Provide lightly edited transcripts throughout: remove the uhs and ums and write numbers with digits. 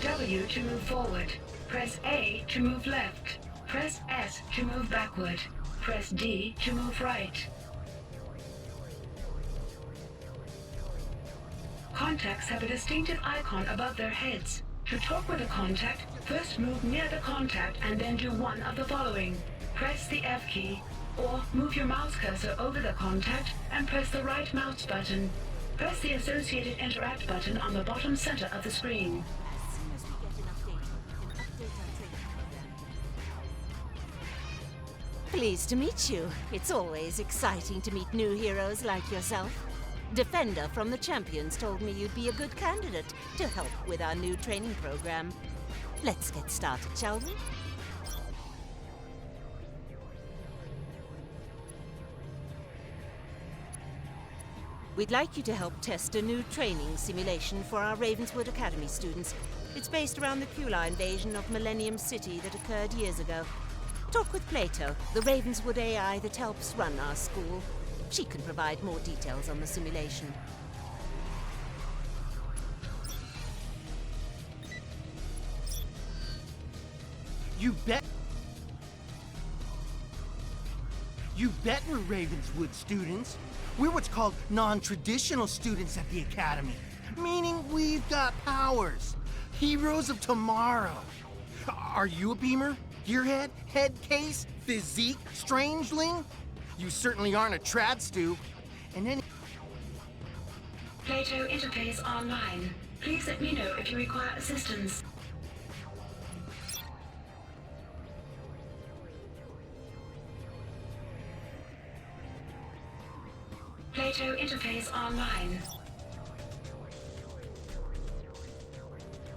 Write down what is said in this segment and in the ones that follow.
W to move forward. Press A to move left. Press S to move backward. Press D to move right. Contacts have a distinctive icon above their heads. To talk with a contact, first move near the contact and then do one of the following. Press the F key, or move your mouse cursor over the contact and press the right mouse button. Press the associated Interact button on the bottom center of the screen. As soon as we get an update, we can update our training program. Pleased to meet you. It's always exciting to meet new heroes like yourself. Defender from the Champions told me you'd be a good candidate to help with our new training program. Let's get started, shall we? We'd like you to help test a new training simulation for our Ravenswood Academy students. It's based around the Kula invasion of Millennium City that occurred years ago. Talk with Plato, the Ravenswood AI that helps run our school. She can provide more details on the simulation. You bet we're Ravenswood students. We're what's called non-traditional students at the Academy, meaning we've got powers. Heroes of tomorrow. Are you a beamer? Gearhead? Head case? Physique? Strangeling? You certainly aren't a trad stew. And then... Plato interface online. Please let me know if you require assistance. Plato interface online.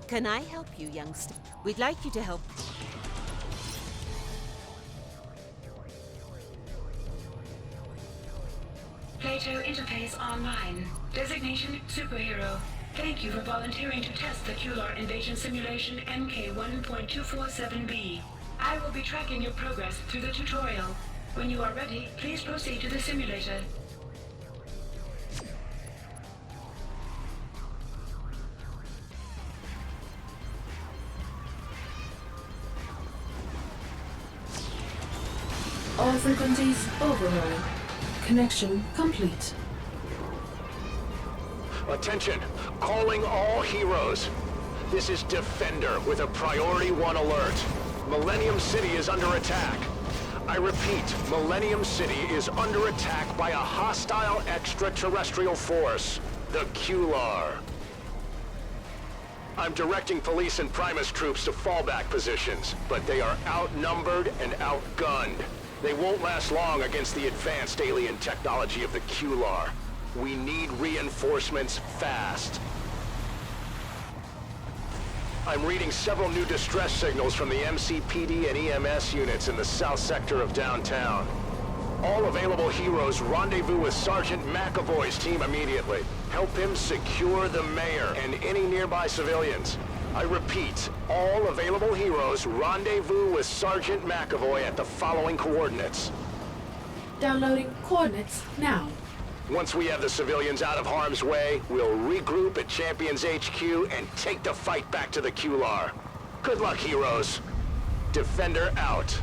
Can I help you, youngster? We'd like you to help. Plato interface online. Designation superhero. Thank you for volunteering to test the Kular invasion simulation MK1.247B. I will be tracking your progress through the tutorial. When you are ready, please proceed to the simulator. All frequencies override. Connection complete. Attention! Calling all heroes. This is Defender with a Priority 1 alert. Millennium City is under attack. I repeat, Millennium City is under attack by a hostile extraterrestrial force, the Kular. I'm directing police and Primus troops to fallback positions, but they are outnumbered and outgunned. They won't last long against the advanced alien technology of the Kular. We need reinforcements fast. I'm reading several new distress signals from the MCPD and EMS units in the south sector of downtown. All available heroes rendezvous with Sergeant McAvoy's team immediately. Help him secure the mayor and any nearby civilians. I repeat, all available heroes rendezvous with Sergeant McAvoy at the following coordinates. Downloading coordinates now. Once we have the civilians out of harm's way, we'll regroup at Champions HQ and take the fight back to the Kular. Good luck, heroes. Defender out.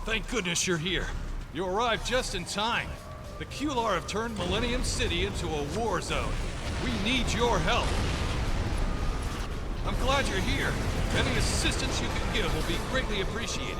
Thank goodness you're here. You arrived just in time. The Kular have turned Millennium City into a war zone. We need your help. I'm glad you're here. Any assistance you can give will be greatly appreciated.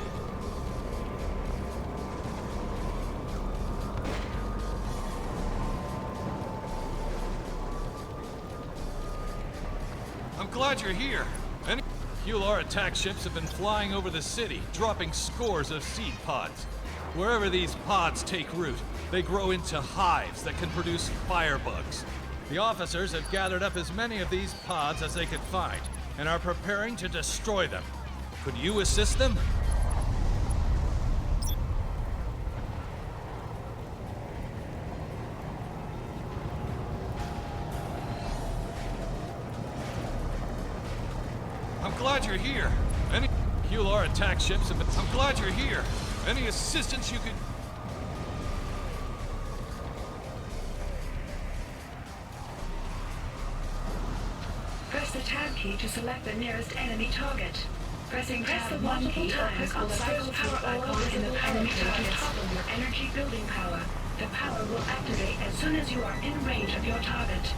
I'm glad you're here. Any Kular attack ships have been flying over the city, dropping scores of seed pods. Wherever these pods take root, they grow into hives that can produce firebugs. The officers have gathered up as many of these pods as they could find, and are preparing to destroy them. Could you assist them? I'm glad you're here. Any QLR attack ships have been... I'm glad you're here. Any assistance you could... Press the tab key to select the nearest enemy target. Press the 1 key opens on the first power icon in the power meter on top of your energy building power. The power will activate as soon as you are in range of your target.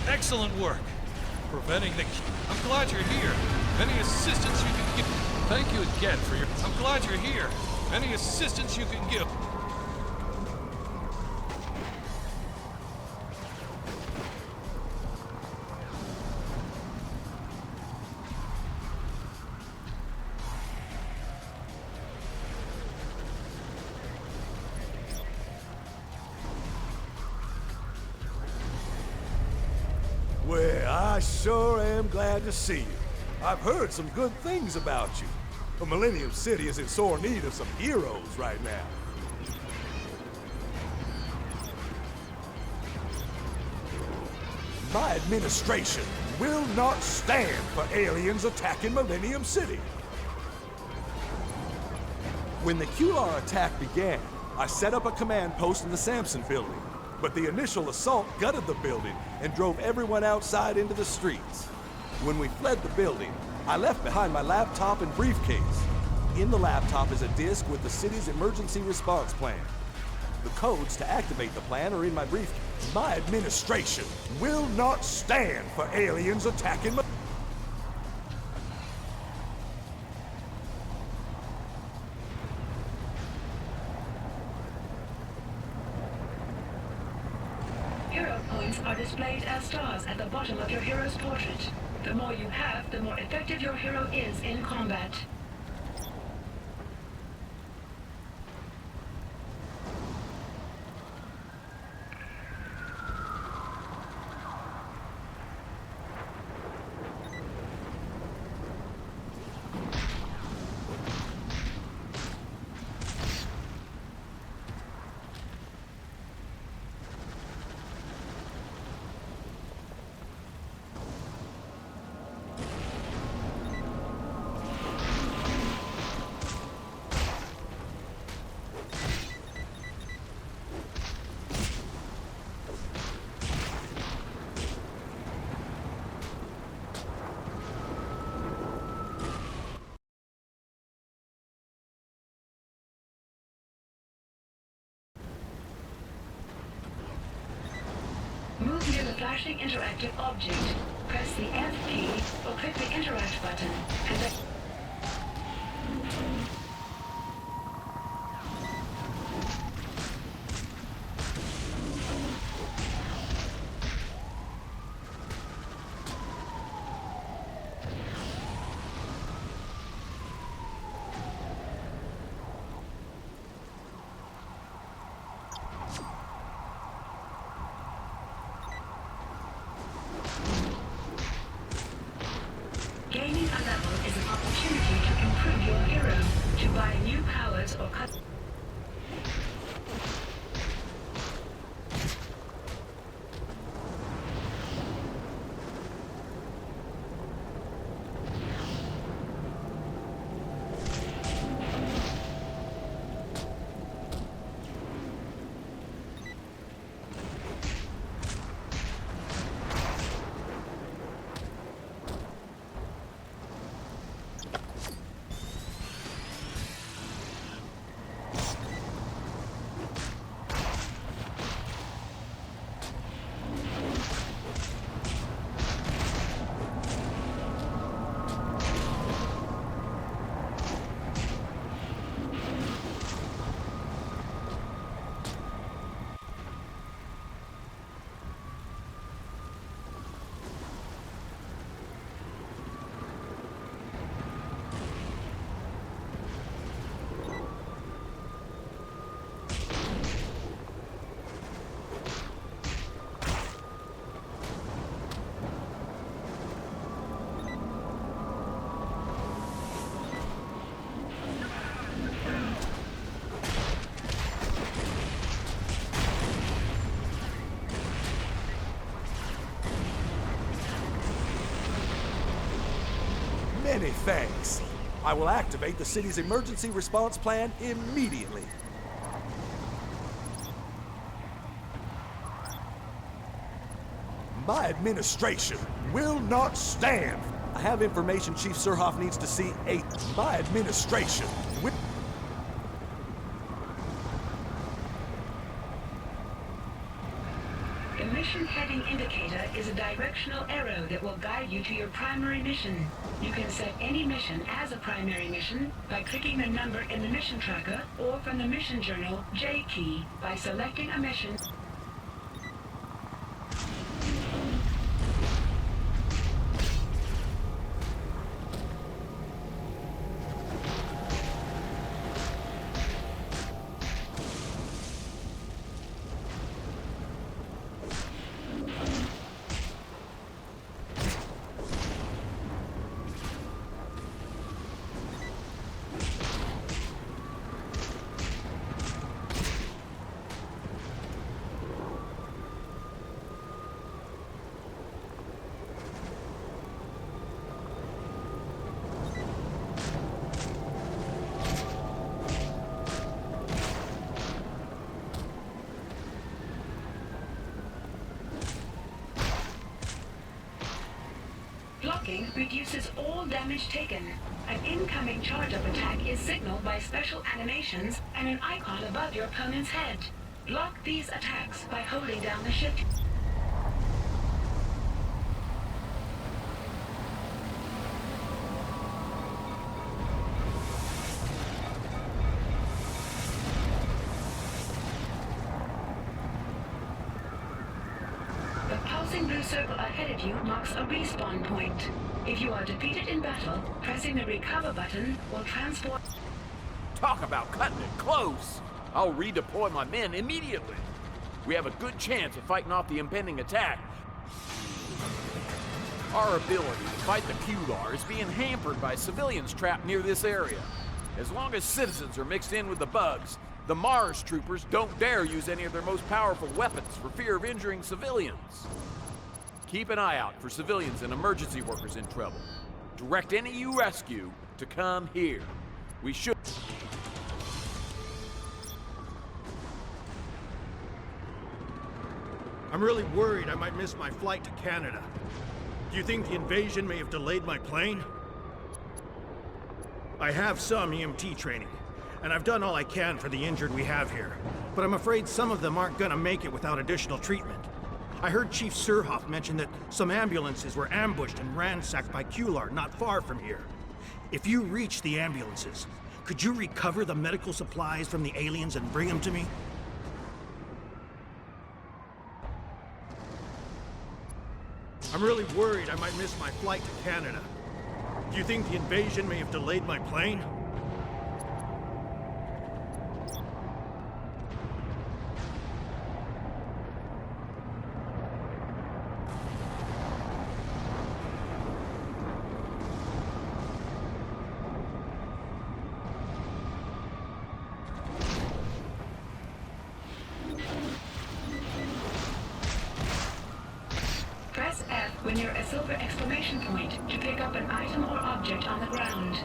Excellent work. Preventing the... I'm glad you're here. Any assistance you can give... Thank you again for your... I'm glad you're here. Any assistance you can give... Well, I sure am glad to see you. I've heard some good things about you. The Millennium City is in sore need of some heroes right now. My administration will not stand for aliens attacking Millennium City. When the QLR attack began, I set up a command post in the Sampson building. But the initial assault gutted the building and drove everyone outside into the streets. When we fled the building, I left behind my laptop and briefcase. In the laptop is a disk with the city's emergency response plan. The codes to activate the plan are in my briefcase. My administration will not stand for aliens attacking Hero points are displayed as stars at the bottom of your hero's portrait. The more you have, the more effective your hero is in combat. Move near the flashing interactive object. Press the F key or click the interact button and then... Gaining a level is an opportunity to improve your hero, to buy new powers or cut... Many thanks. I will activate the city's emergency response plan immediately. My administration will not stand. I have information Chief Surhoff needs to see. My administration will... The mission heading indicator is a directional arrow that will guide you to your primary mission. You can set any mission as a primary mission by clicking the number in the mission tracker or from the mission journal J key by selecting a mission. Blocking reduces all damage taken. An incoming charge-up attack is signaled by special animations and an icon above your opponent's head. Block these attacks by holding down the shift. The pulsing blue circle ahead of you marks a respawn point. If you are defeated in battle, pressing the recover button will transport... Talk about cutting it close! I'll redeploy my men immediately. We have a good chance of fighting off the impending attack. Our ability to fight the Kular is being hampered by civilians trapped near this area. As long as citizens are mixed in with the bugs, the Mars troopers don't dare use any of their most powerful weapons for fear of injuring civilians. Keep an eye out for civilians and emergency workers in trouble. Direct any you rescue to come here. We should... I'm really worried I might miss my flight to Canada. Do you think the invasion may have delayed my plane? I have some EMT training, and I've done all I can for the injured we have here. But I'm afraid some of them aren't gonna make it without additional treatment. I heard Chief Surhoff mention that some ambulances were ambushed and ransacked by Kular not far from here. If you reach the ambulances, could you recover the medical supplies from the aliens and bring them to me? I'm really worried I might miss my flight to Canada. Do you think the invasion may have delayed my plane? Press F when you're a silver exclamation point to pick up an item or object on the ground.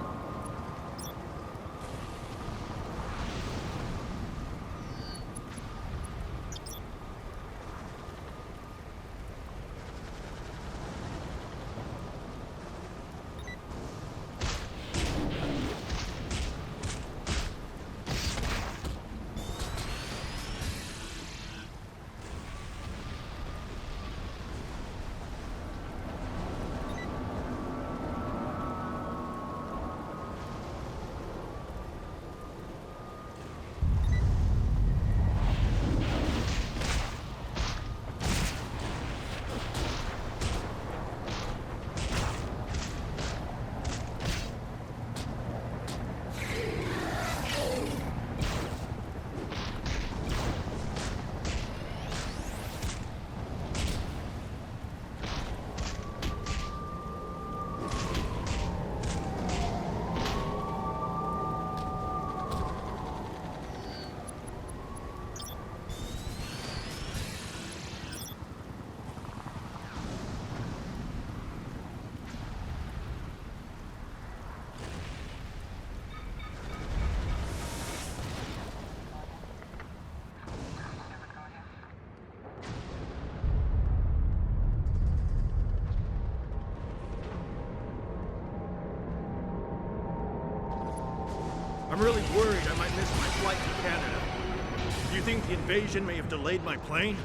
I'm really worried I might miss my flight to Canada. Do you think the invasion may have delayed my plane?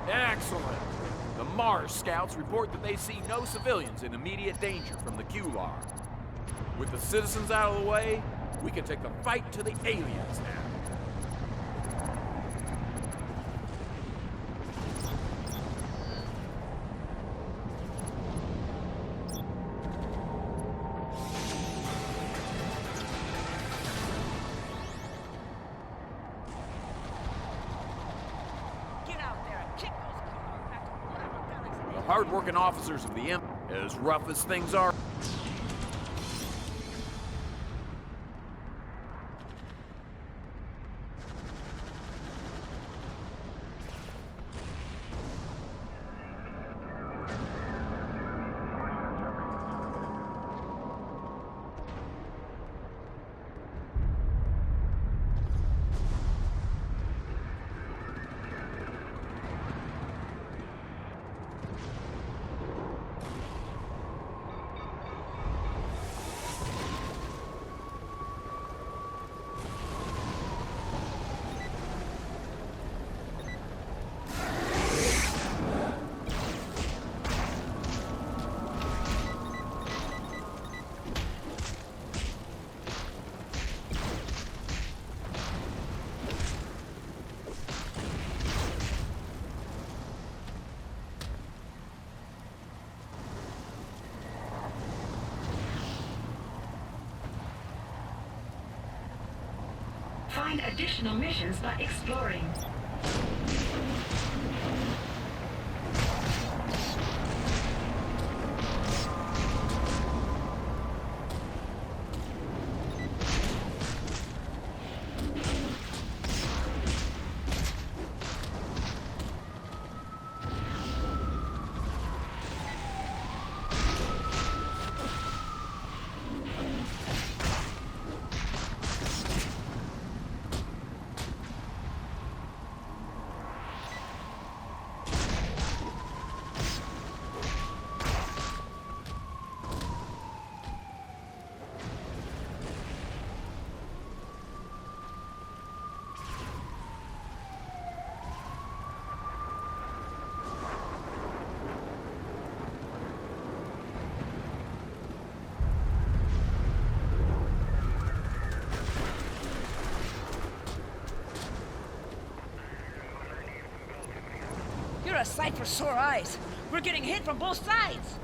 Excellent. The Mars scouts report that they see no civilians in immediate danger from the Kular. With the citizens out of the way, we can take the fight to the aliens now. The hard-working officers of the Empire, as rough as things are, Find additional missions by exploring. You're a sight for sore eyes. We're getting hit from both sides.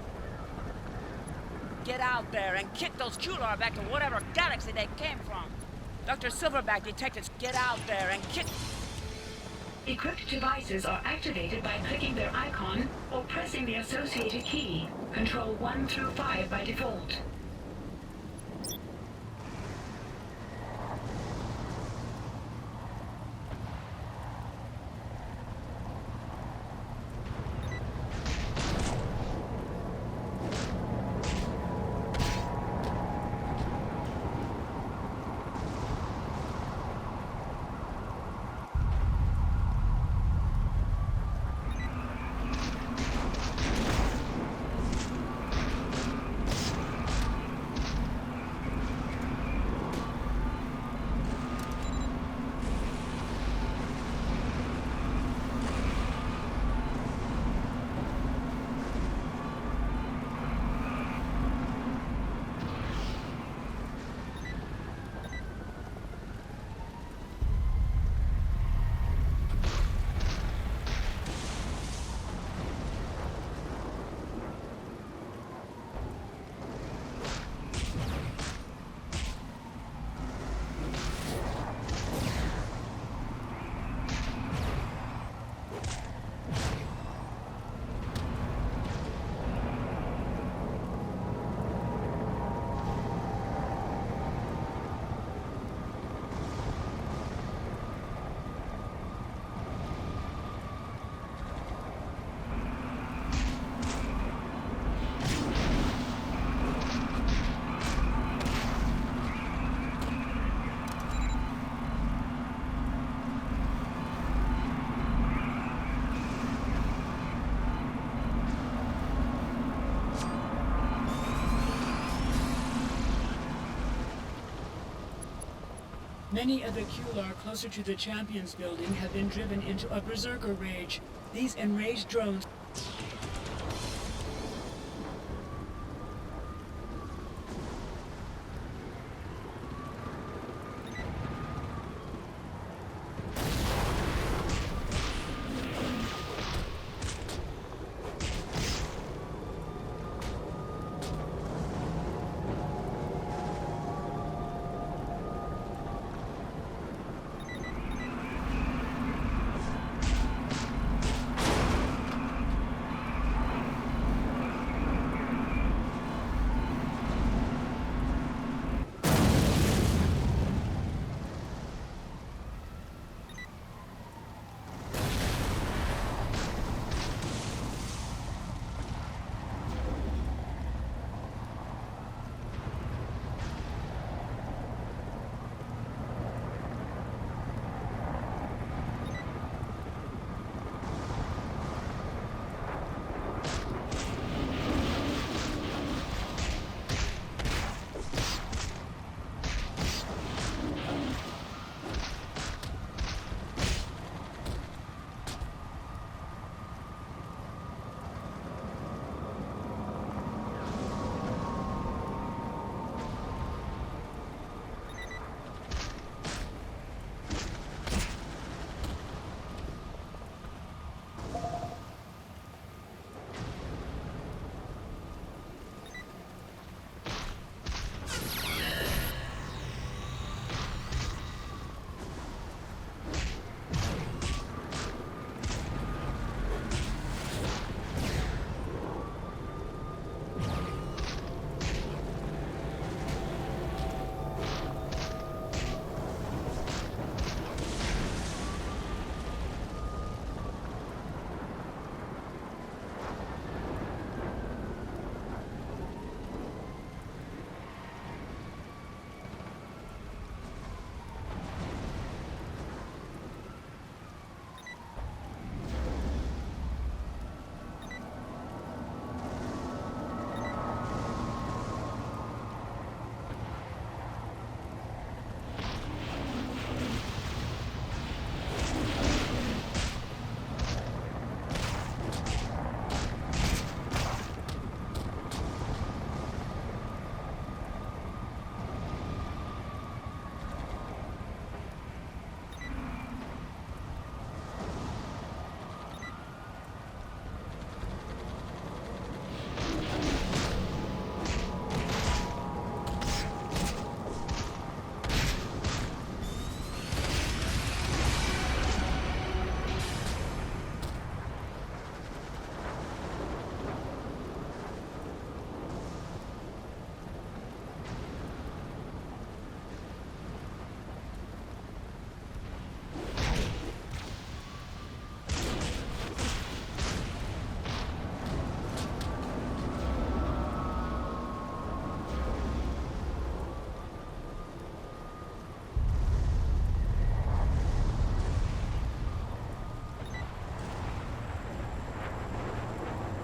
Get out there and kick those Kular back to whatever galaxy they came from. Dr. Silverback detectives, get out there and kick... Equipped devices are activated by clicking their icon or pressing the associated key. Control 1 through 5 by default. Many of the Kular closer to the Champions building have been driven into a berserker rage. These enraged drones...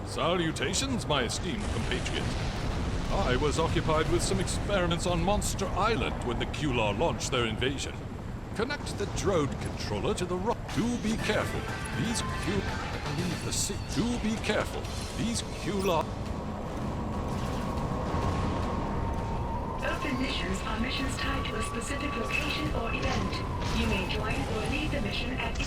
Salutations, my esteemed compatriot. I was occupied with some experiments on Monster Island when the Kular launched their invasion. Connect the drone controller to the rock. Do be careful. These Kular leave the sea. Do be careful. These Kular... Open missions are missions tied to a specific location or event. You may join or leave the mission at...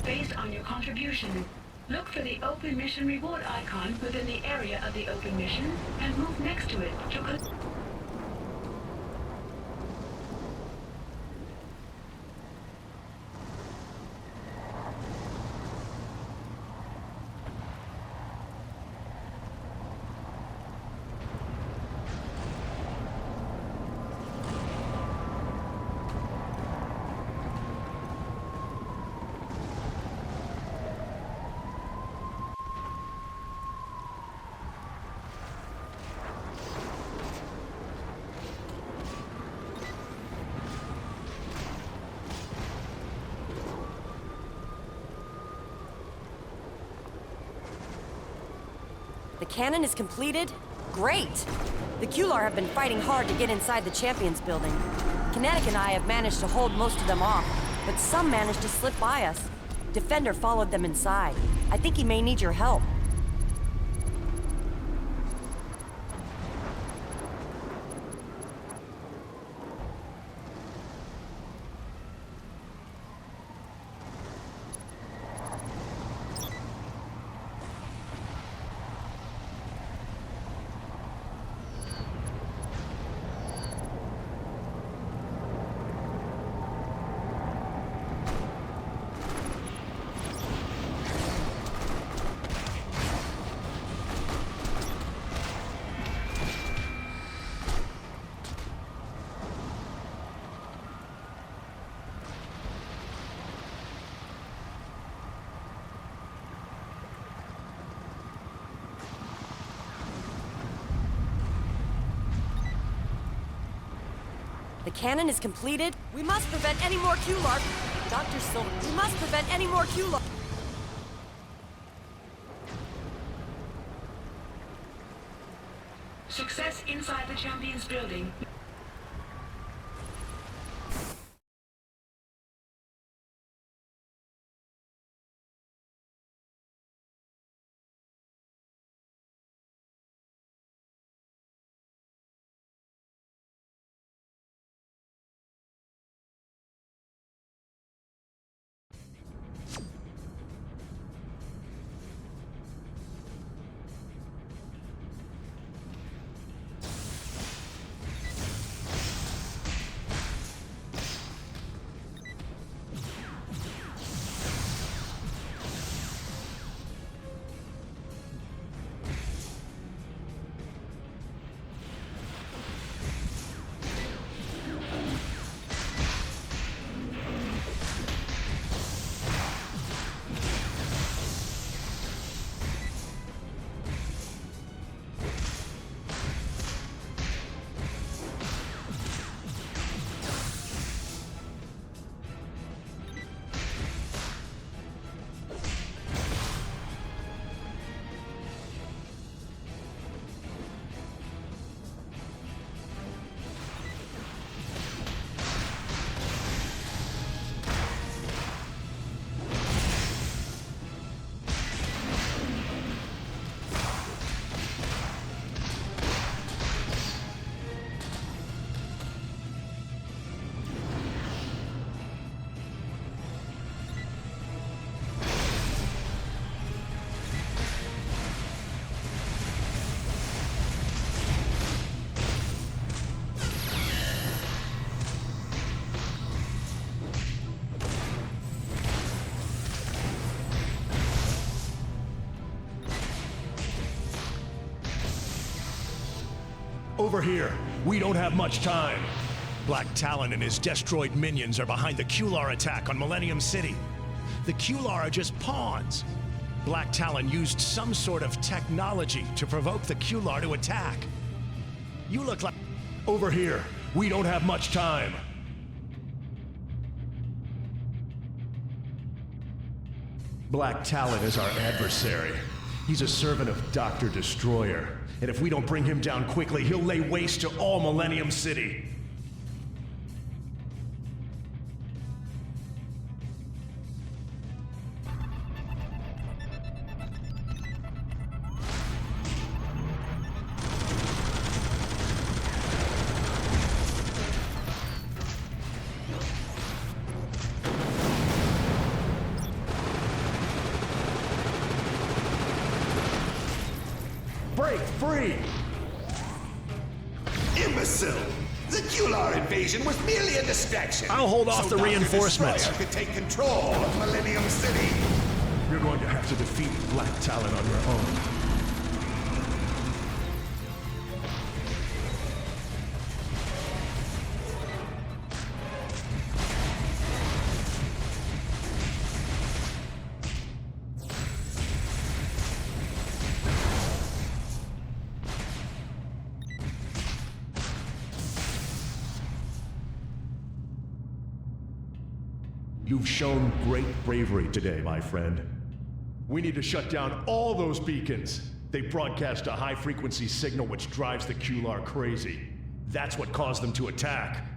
based on your contribution. Look for the Open Mission reward icon within the area of the Open Mission and move next to it to... The cannon is completed? Great! The Kular have been fighting hard to get inside the Champions building. Kinetic and I have managed to hold most of them off, but some managed to slip by us. Defender followed them inside. I think he may need your help. The cannon is completed. We must prevent any more Kular. Dr. Silver, we must prevent any more Kular. Success inside the Champions building. Over here. We don't have much time. Black Talon and his destroyed minions are behind the Kular attack on Millennium City. The Kular are just pawns. Black Talon used some sort of technology to provoke the Kular to attack. You look like... Over here. We don't have much time. Black Talon is our adversary. He's a servant of Dr. Destroyer. And if we don't bring him down quickly, he'll lay waste to all Millennium City. Break free! Imbecile! The Kular invasion was merely a distraction. I'll hold off the reinforcements. Destroyer could take control of Millennium City. You're going to have to defeat Black Talon on your own. You've shown great bravery today, my friend. We need to shut down all those beacons. They broadcast a high-frequency signal which drives the Kular crazy. That's what caused them to attack.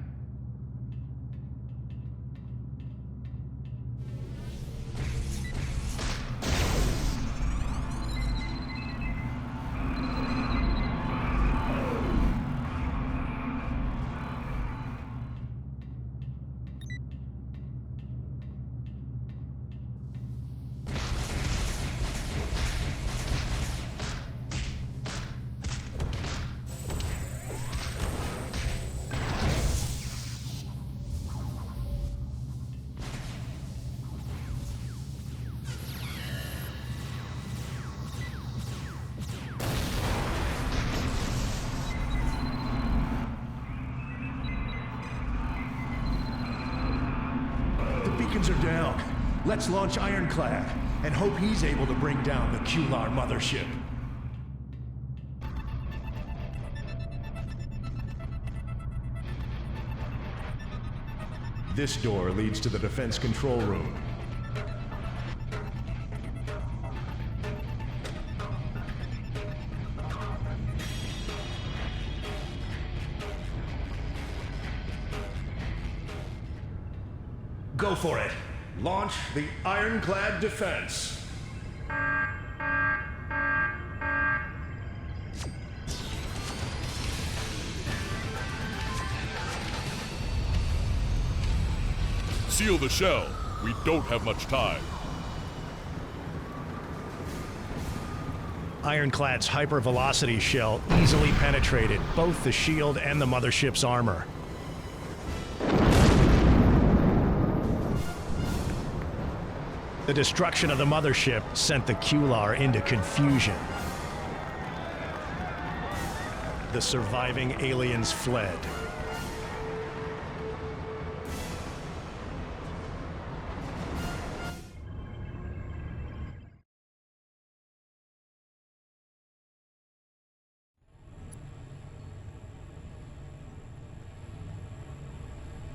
Beacons are down. Let's launch Ironclad and hope he's able to bring down the Kular mothership. This door leads to the defense control room. Go for it. Launch the Ironclad defense. Seal the shell. We don't have much time. Ironclad's hypervelocity shell easily penetrated both the shield and the mothership's armor. The destruction of the mothership sent the Kular into confusion. The surviving aliens fled.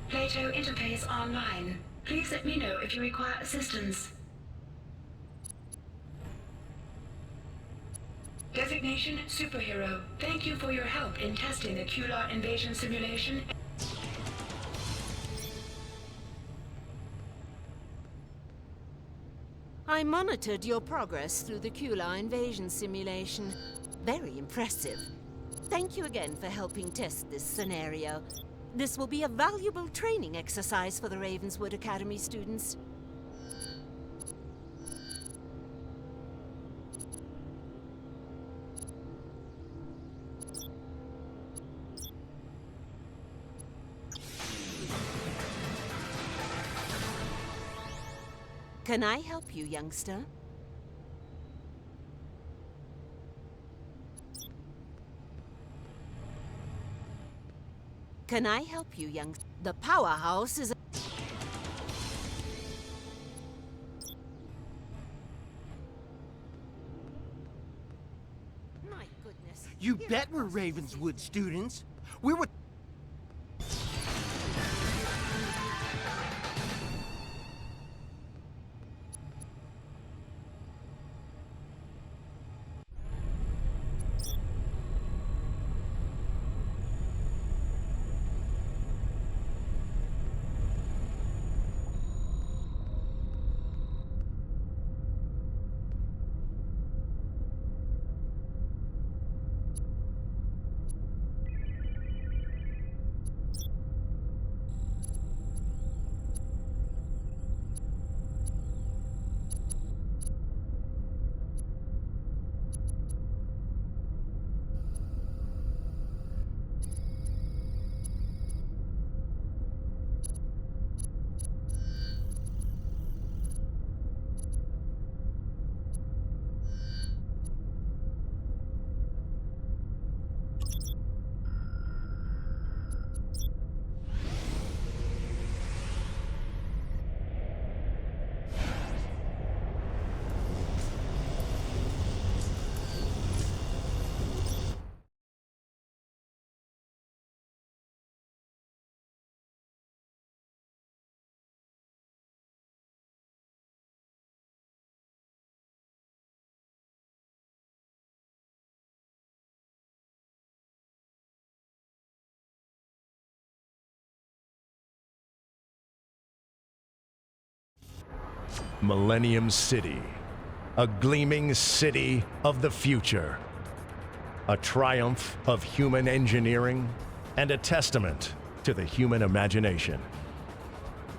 Plato interface online. Please let me know if you require assistance. Designation Superhero. Thank you for your help in testing the Kular invasion simulation. I monitored your progress through the Kular invasion simulation. Very impressive. Thank you again for helping test this scenario. This will be a valuable training exercise for the Ravenswood Academy students. Can I help you, youngster? Can I help you, young? The powerhouse is... My goodness. You bet we're Ravenswood students. We're what... Millennium City, a gleaming city of the future, a triumph of human engineering and a testament to the human imagination.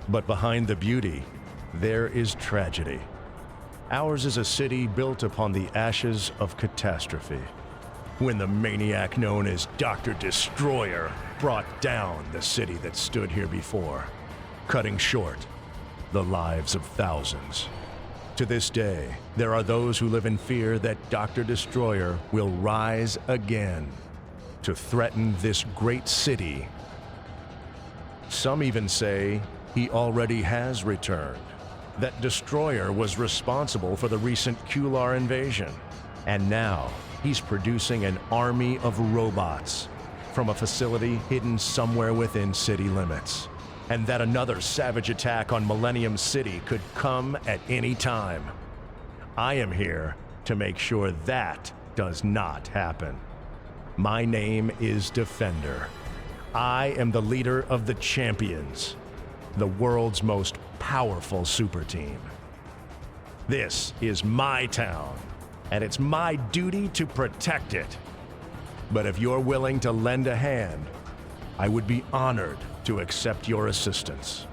But behind the beauty, there is tragedy. Ours is a city built upon the ashes of catastrophe, when the maniac known as Dr. Destroyer brought down the city that stood here before, cutting short the lives of thousands. To this day, there are those who live in fear that Dr. Destroyer will rise again to threaten this great city. Some even say he already has returned, that Destroyer was responsible for the recent Kular invasion, and now he's producing an army of robots from a facility hidden somewhere within city limits, and that another savage attack on Millennium City could come at any time. I am here to make sure that does not happen. My name is Defender. I am the leader of the Champions, the world's most powerful super team. This is my town, and it's my duty to protect it. But if you're willing to lend a hand, I would be honored to accept your assistance.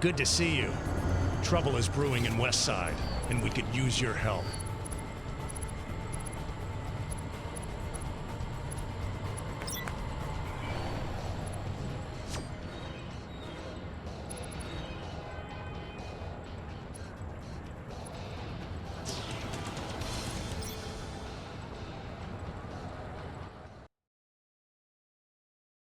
Good to see you. Trouble is brewing in Westside, and we could use your help.